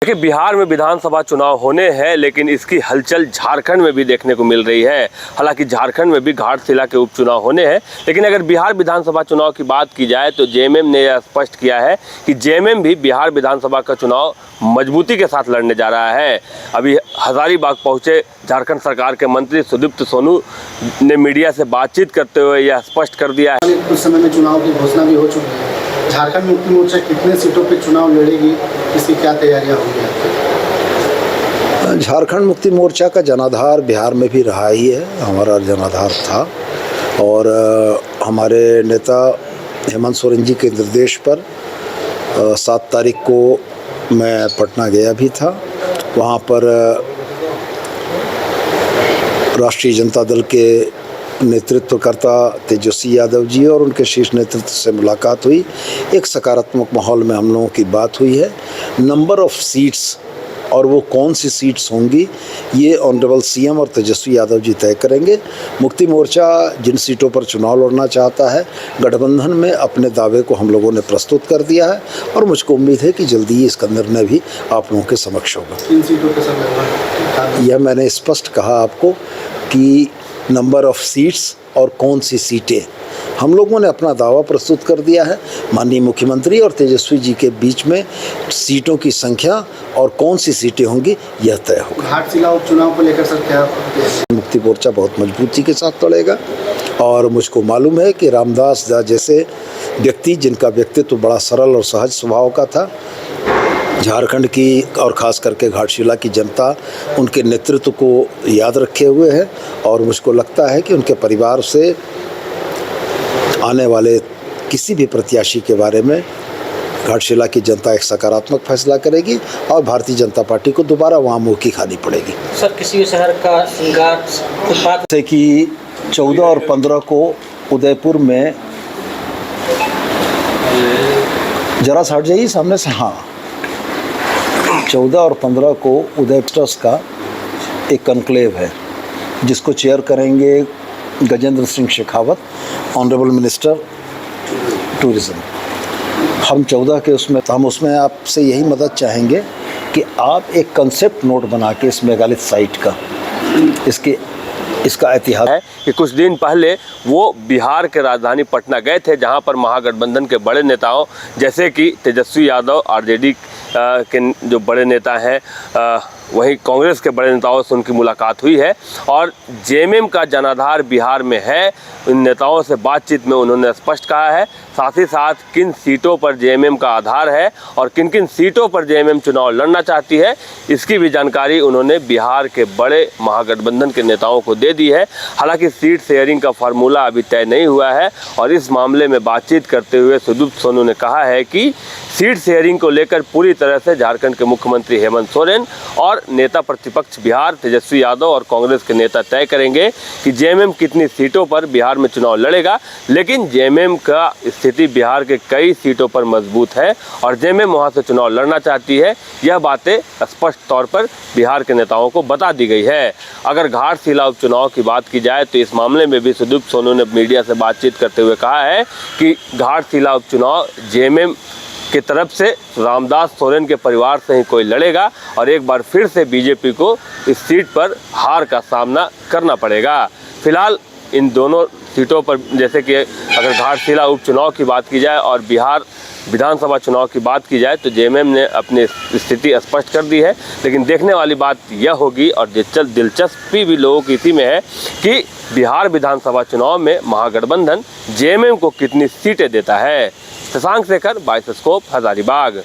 देखिए, बिहार में विधानसभा चुनाव होने हैं, लेकिन इसकी हलचल झारखंड में भी देखने को मिल रही है। हालांकि झारखंड में भी घाटशिला के उपचुनाव होने हैं, लेकिन अगर बिहार विधानसभा चुनाव की बात की जाए तो जेएमएम ने यह स्पष्ट किया है कि जेएमएम भी बिहार विधानसभा का चुनाव मजबूती के साथ लड़ने जा रहा है। अभी हजारीबाग पहुंचे झारखंड सरकार के मंत्री सुदीप्त सोनू ने मीडिया से बातचीत करते हुए यह स्पष्ट कर दिया है। कुछ समय में चुनाव की घोषणा भी हो चुकी है। झारखंड मुक्ति मोर्चा कितने सीटों पर चुनाव लड़ेगी, इसकी क्या तैयारियां होंगी? झारखंड मुक्ति मोर्चा का जनाधार बिहार में भी रहा ही है, हमारा जनाधार था। और हमारे नेता हेमंत सोरेन जी के निर्देश पर 7 तारीख को मैं पटना गया भी था। वहाँ पर राष्ट्रीय जनता दल के नेतृत्वकर्ता तेजस्वी यादव जी और उनके शीर्ष नेतृत्व से मुलाकात हुई। एक सकारात्मक माहौल में हम लोगों की बात हुई है। नंबर ऑफ सीट्स और वो कौन सी सीट्स होंगी ये ऑनरेबल सीएम और तेजस्वी यादव जी तय करेंगे। मुक्ति मोर्चा जिन सीटों पर चुनाव लड़ना चाहता है, गठबंधन में अपने दावे को हम लोगों ने प्रस्तुत कर दिया है और मुझको उम्मीद है कि जल्दी ही इसका निर्णय भी आप लोगों के समक्ष होगा। किन सीटों के संदर्भ? यह मैंने स्पष्ट कहा आपको कि नंबर ऑफ सीट्स और कौन सी सीटें, हम लोगों ने अपना दावा प्रस्तुत कर दिया है। माननीय मुख्यमंत्री और तेजस्वी जी के बीच में सीटों की संख्या और कौन सी सीटें होंगी यह तय होगा। घाटशिला उपचुनाव को लेकर सर क्या? मुक्ति मोर्चा बहुत मजबूती के साथ लड़ेगा और मुझको मालूम है कि रामदास जैसे व्यक्ति, जिनका व्यक्तित्व बड़ा सरल और सहज स्वभाव का था, झारखंड की और ख़ास करके घाटशिला की जनता उनके नेतृत्व को याद रखे हुए है और मुझको लगता है कि उनके परिवार से आने वाले किसी भी प्रत्याशी के बारे में घाटशिला की जनता एक सकारात्मक फैसला करेगी और भारतीय जनता पार्टी को दोबारा वहाँ मुँह की खानी पड़ेगी। सर, किसी भी शहर का श्रृंगार फुटपाथ से कि 14 और 15 को उदयपुर में, जरा सा हट जाइए सामने से, हाँ, 14 और 15 को उदयपुर का एक कॉन्क्लेव है जिसको चेयर करेंगे Gajendra Singh Shekhawat, honourable minister tourism. हम 14 के उसमें आपसे यही मदद चाहेंगे कि आप एक कंसेप्ट नोट बना के इस मेगालिथ साइट का, इसका इतिहास है कि कुछ दिन पहले वो बिहार के राजधानी पटना गए थे, जहां पर महागठबंधन के बड़े नेताओं जैसे कि तेजस्वी यादव, आरजेडी के जो बड़े नेता हैं, वहीं कांग्रेस के बड़े नेताओं से उनकी मुलाकात हुई है और जेएमएम का जनाधार बिहार में है। इन नेताओं से बातचीत में उन्होंने स्पष्ट कहा है, साथ ही साथ किन सीटों पर जेएमएम का आधार है और किन किन सीटों पर जेएमएम चुनाव लड़ना चाहती है, इसकी भी जानकारी उन्होंने बिहार के बड़े महागठबंधन के नेताओं को दे दी है। हालांकि सीट शेयरिंग का फार्मूला अभी तय नहीं हुआ है और इस मामले में बातचीत करते हुए सुदीप्त सोनू ने कहा है कि सीट शेयरिंग को लेकर पूरी तरह से झारखंड के मुख्यमंत्री हेमंत सोरेन और नेता प्रतिपक्ष बिहार तेजस्वी यादव और कांग्रेस के नेता तय करेंगे कि जेएमएम कितनी सीटों पर बिहार में चुनाव लड़ेगा। लेकिन जेएमएम का स्थिति बिहार के कई सीटों पर मजबूत है और जेएमएम वहां से चुनाव लड़ना चाहती है। यह बातें स्पष्ट तौर पर बिहार के नेताओं को बता दी गई है। अगर घाटशिला उपचुनाव की बात की जाए तो इस मामले में भी सुदीप्त सोनू ने मीडिया से बातचीत करते हुए कहा है कि घाटशिला उपचुनाव जेएमएम की तरफ से रामदास सोरेन के परिवार से ही कोई लड़ेगा और एक बार फिर से बीजेपी को इस सीट पर हार का सामना करना पड़ेगा। फिलहाल इन दोनों सीटों पर, जैसे कि अगर घाटशिला उपचुनाव की बात की जाए और बिहार विधानसभा चुनाव की बात की जाए तो जेएमएम ने अपनी स्थिति स्पष्ट कर दी है। लेकिन देखने वाली बात यह होगी और दिलचस्पी भी लोगों की इसी में है कि बिहार विधानसभा चुनाव में महागठबंधन जेएमएम को कितनी सीटें देता है। शशांक शेखर, बाइस्कोप, हजारीबाग।